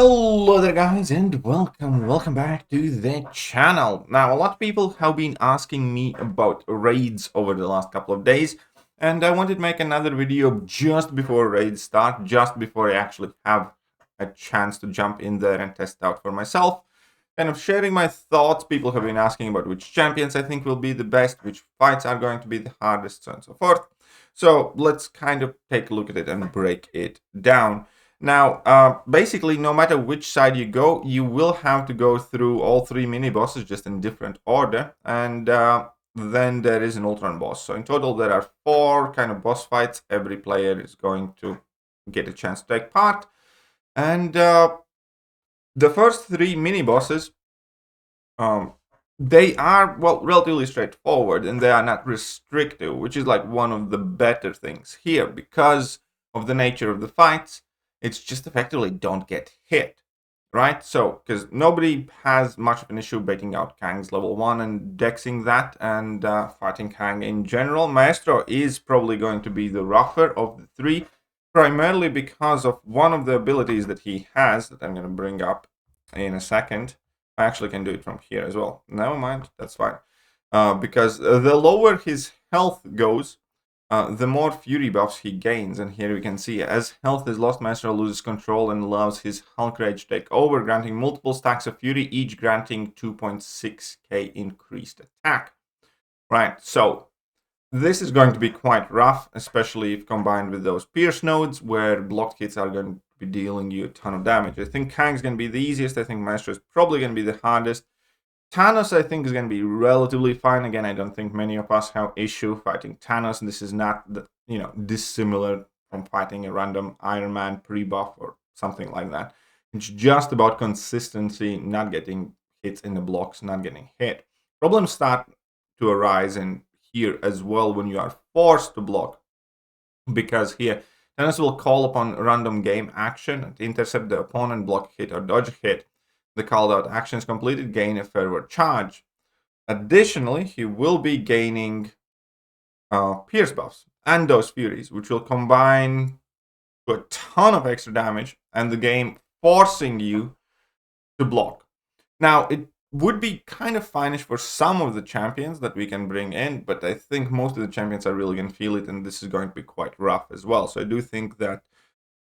Hello there guys and welcome back to the channel. Now a lot of people have been asking me about raids over the last couple of days, and I wanted to make another video just before raids start, just before I actually have a chance to jump in there and test out for myself. Kind of sharing my thoughts. People have been asking about which champions I think will be the best, which fights are going to be the hardest, so on and so forth. So let's kind of take a look at it and break it down. Now, basically, no matter which side you go, you will have to go through all three mini-bosses, just in different order, and then there is an Ultron boss. So in total, there are 4 kind of boss fights. Every player is going to get a chance to take part, and the first 3 mini-bosses, they are, well, relatively straightforward, and they are not restrictive, which is like one of the better things here, because of the nature of the fights. It's just effectively don't get hit, right? So, because nobody has much of an issue baiting out Kang's level 1 and dexing that and fighting Kang in general. Maestro is probably going to be the rougher of the 3, primarily because of one of the abilities that he has that I'm going to bring up in a second. I actually can do it from here as well. Never mind, that's fine. Because the lower his health goes, the more fury buffs he gains, and here we can see as health is lost, Maestro loses control and allows his Hulk Rage to take over, granting multiple stacks of fury, each granting 2.6k increased attack. Right, so this is going to be quite rough, especially if combined with those pierce nodes, where blocked hits are going to be dealing you a ton of damage. I think Kang's going to be the easiest. I think Maestro is probably going to be the hardest. Thanos, I think, is going to be relatively fine. Again, I don't think many of us have issue fighting Thanos. This is not, dissimilar from fighting a random Iron Man pre-buff or something like that. It's just about consistency, not getting hits in the blocks, not getting hit. Problems start to arise in here as well when you are forced to block, because here Thanos will call upon random game action to intercept the opponent, block hit or dodge hit. The called out action is completed, gain a forward charge. Additionally, he will be gaining pierce buffs and those furies, which will combine to a ton of extra damage, and the game forcing you to block. Now, it would be kind of finish for some of the champions that we can bring in, but I think most of the champions are really going to feel it, and this is going to be quite rough as well. So I do think that,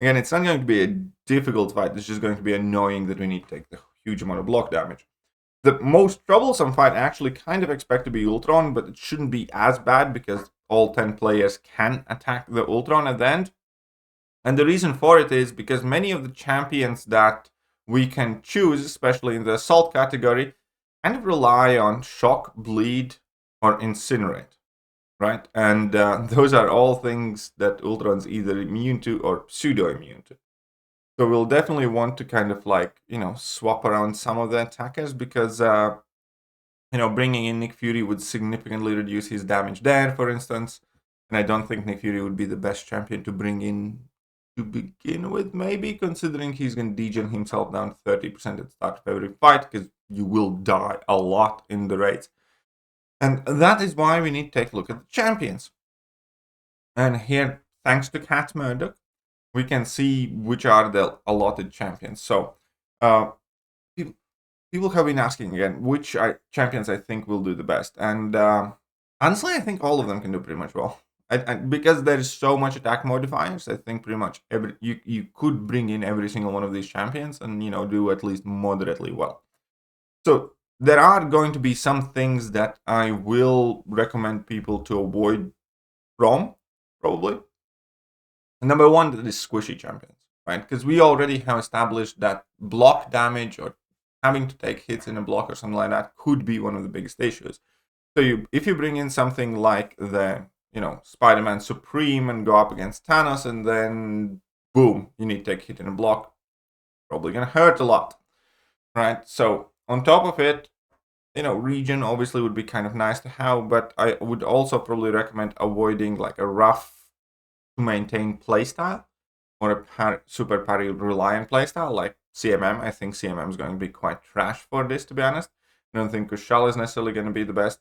again, it's not going to be a difficult fight. It's just going to be annoying that we need to take the huge amount of block damage. The most troublesome fight I actually kind of expect to be Ultron, but it shouldn't be as bad because all 10 players can attack the Ultron at the end. And the reason for it is because many of the champions that we can choose, especially in the assault category, kind of rely on shock, bleed, or incinerate, right? And those are all things that Ultron's either immune to or pseudo-immune to. So we'll definitely want to kind of like, swap around some of the attackers, because, bringing in Nick Fury would significantly reduce his damage there, for instance. And I don't think Nick Fury would be the best champion to bring in to begin with, maybe, considering he's going to degen himself down to 30% at the start of every fight, because you will die a lot in the raids. And that is why we need to take a look at the champions. And here, thanks to Cat Murdoch, we can see which are the allotted champions. So, people have been asking again which champions I think will do the best. And honestly, I think all of them can do pretty much well. Because there is so much attack modifiers, I think pretty much you could bring in every single one of these champions and, do at least moderately well. So there are going to be some things that I will recommend people to avoid from, probably. Number 1, that is squishy champions, right? Because we already have established that block damage or having to take hits in a block or something like that could be one of the biggest issues. So if you bring in something like the, Spider-Man Supreme and go up against Thanos, and then boom, you need to take hit in a block, probably gonna hurt a lot, right? So on top of it, Regen obviously would be kind of nice to have, but I would also probably recommend avoiding like a rough to maintain playstyle or a super parry reliant playstyle like CMM. I think CMM is going to be quite trash for this, to be honest. I don't think Kushal is necessarily going to be the best.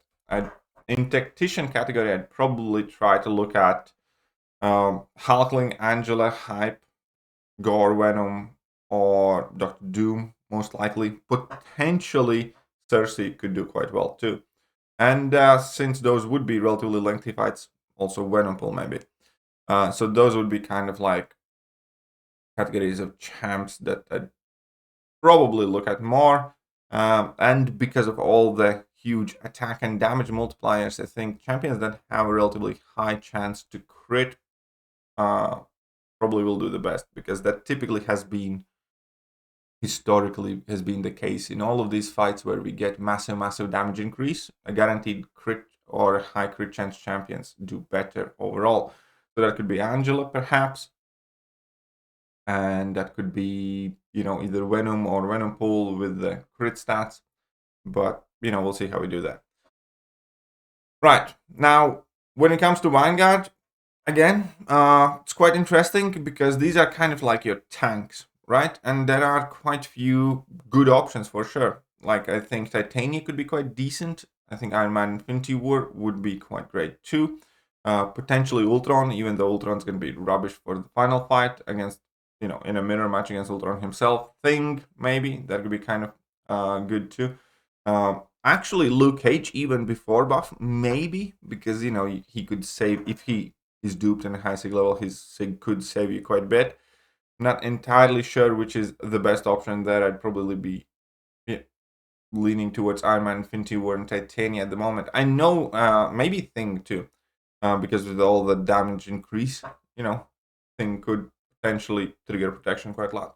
In tactician category, I'd probably try to look at Hulkling, Angela, Hype, Gore, Venom, or Dr. Doom, most likely. Potentially, Cersei could do quite well too. And since those would be relatively lengthy fights, also Venompool maybe. So those would be kind of like categories of champs that I'd probably look at more. And because of all the huge attack and damage multipliers, I think champions that have a relatively high chance to crit probably will do the best, because that typically historically has been the case in all of these fights where we get massive damage increase. A guaranteed crit or high crit chance champions do better overall. So that could be Angela perhaps, and that could be, either Venom or Venompool with the crit stats, but we'll see how we do that. Right, now when it comes to Vanguard, again, it's quite interesting because these are kind of like your tanks, right? And there are quite few good options for sure. Like, I think Titania could be quite decent. I think Iron Man Infinity War would be quite great too. Potentially Ultron, even though Ultron's going to be rubbish for the final fight against, in a mirror match against Ultron himself. Thing, maybe, that could be kind of good too. Actually, Luke Cage, even before buff, maybe, because, he could save, if he is duped in a high sig level, his sig could save you quite a bit. Not entirely sure which is the best option there. I'd probably be leaning towards Iron Man Infinity War and Titania at the moment. I know maybe Thing too, because with all the damage increase, Thing could potentially trigger protection quite a lot.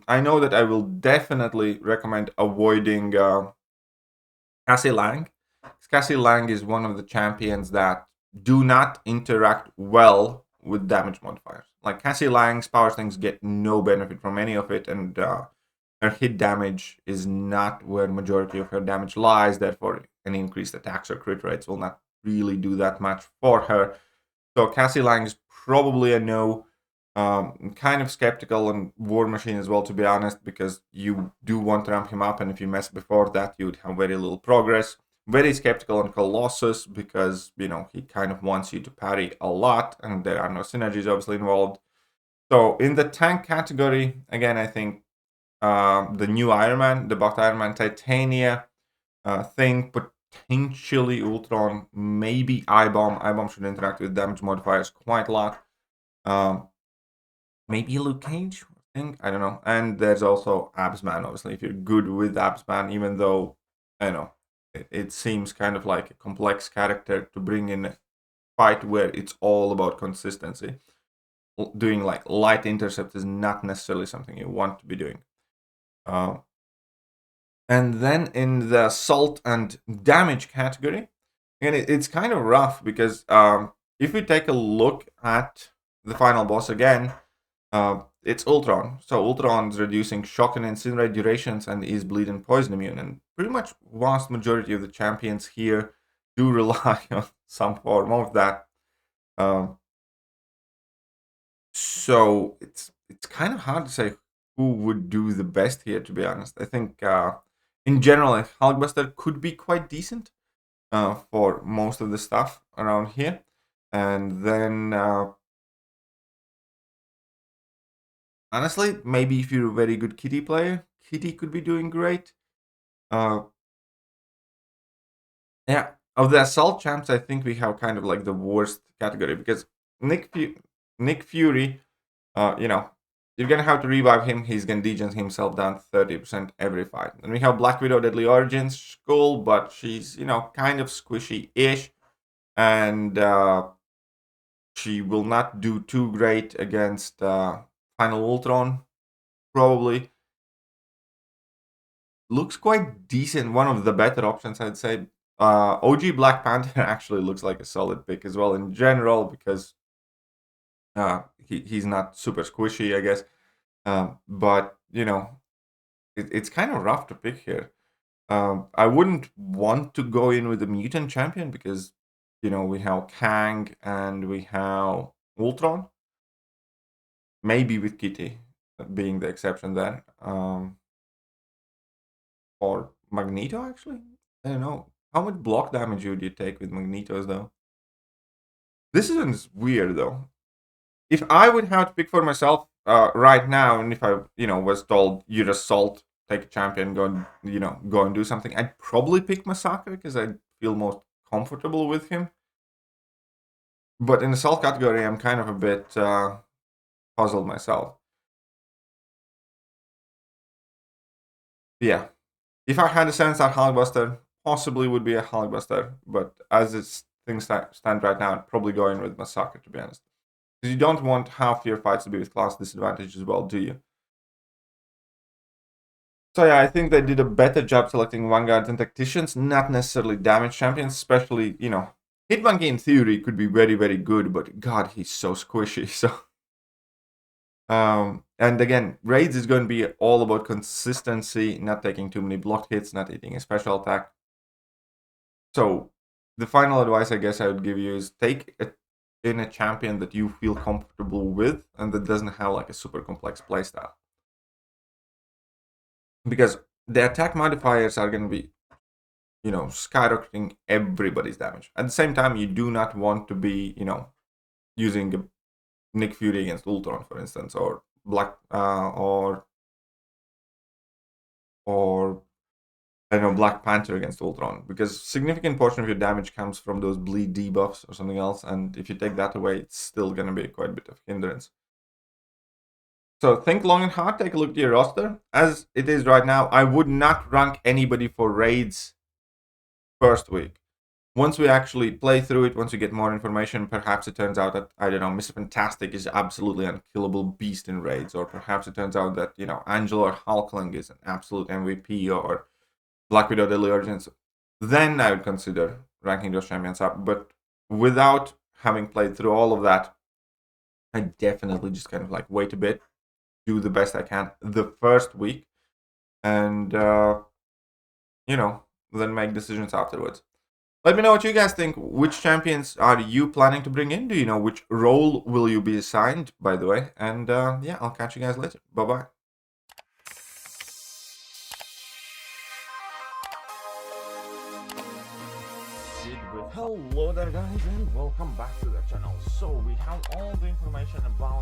I know that I will definitely recommend avoiding Cassie Lang. Cassie Lang is one of the champions that do not interact well with damage modifiers. Like, Cassie Lang's power things get no benefit from any of it, and her hit damage is not where majority of her damage lies. Therefore, any increased attacks or crit rates will not really do that much for her. So Cassie Lang is probably a no. Kind of skeptical on War Machine as well, to be honest, because you do want to ramp him up, and if you mess before that, you'd have very little progress. Very skeptical on Colossus because, he kind of wants you to parry a lot, and there are no synergies obviously involved. So in the tank category, again, I think the new Iron Man, the buffed Iron Man, Titania, Thing, potentially Ultron, maybe I-Bomb. I-Bomb should interact with damage modifiers quite a lot. Maybe Luke Cage, I think. I don't know. And there's also Absman, obviously, if you're good with Absman, even though, I don't know, it seems kind of like a complex character to bring in a fight where it's all about consistency. Doing like light intercept is not necessarily something you want to be doing. And then in the assault and damage category, and it's kind of rough because if we take a look at the final boss again, it's Ultron. So Ultron's reducing shock and incinerate durations and is bleed and poison immune. And pretty much vast majority of the champions here do rely on some form of that. So it's kind of hard to say who would do the best here, to be honest. I think in general, Hulkbuster could be quite decent for most of the stuff around here. And then honestly, maybe if you're a very good Kitty player, Kitty could be doing great. Yeah, of the assault champs, I think we have kind of like the worst category because Nick Fury, you're gonna have to revive him. He's gonna degen himself down 30% every fight. And we have Black Widow, Deadly Origins, cool, but she's kind of squishy-ish, and she will not do too great against Final Ultron. Probably looks quite decent. One of the better options, I'd say. OG Black Panther actually looks like a solid pick as well in general because he's not super squishy, I guess. But it's kind of rough to pick here. I wouldn't want to go in with a mutant champion because we have Kang and we have Ultron. Maybe with Kitty being the exception there. Or Magneto, actually? I don't know. How much block damage would you take with Magnetos, though? This is weird, though. If I would have to pick for myself, right now, and if I, was told you'd assault, take a champion, go and do something, I'd probably pick Masaka because I feel most comfortable with him. But in the assault category, I'm kind of a bit puzzled myself. Yeah, if I had a 7-star Hulkbuster, possibly would be a Hulkbuster, but as things stand right now, I'd probably go in with Masaka, to be honest. Because you don't want half your fights to be with class disadvantage as well, do you? So yeah, I think they did a better job selecting vanguards and tacticians, not necessarily damage champions, especially, Hitmonkey in theory could be very, very good, but god, he's so squishy, so... And again, raids is going to be all about consistency, not taking too many blocked hits, not hitting a special attack. So the final advice I guess I would give you is take in a champion that you feel comfortable with and that doesn't have like a super complex playstyle. Because the attack modifiers are going to be, skyrocketing everybody's damage. At the same time, you do not want to be, using a Nick Fury against Ultron, for instance, or Black, or I don't know, Black Panther against Ultron, because significant portion of your damage comes from those bleed debuffs or something else, and if you take that away, it's still going to be quite a bit of hindrance. So think long and hard, take a look at your roster. As it is right now, I would not rank anybody for raids first week. Once we actually play through it, once we get more information, perhaps it turns out that, I don't know, Mr. Fantastic is absolutely unkillable beast in raids, or perhaps it turns out that, Angela or Hulkling is an absolute MVP, or Black Widow Deadly Urgence. Then I would consider ranking those champions up. But without having played through all of that, I definitely just kind of like wait a bit, do the best I can the first week, and, then make decisions afterwards. Let me know what you guys think. Which champions are you planning to bring in? Do you know which role will you be assigned, by the way? And yeah, I'll catch you guys later. Bye-bye. Hello there guys and welcome back to the channel. So we have all the information about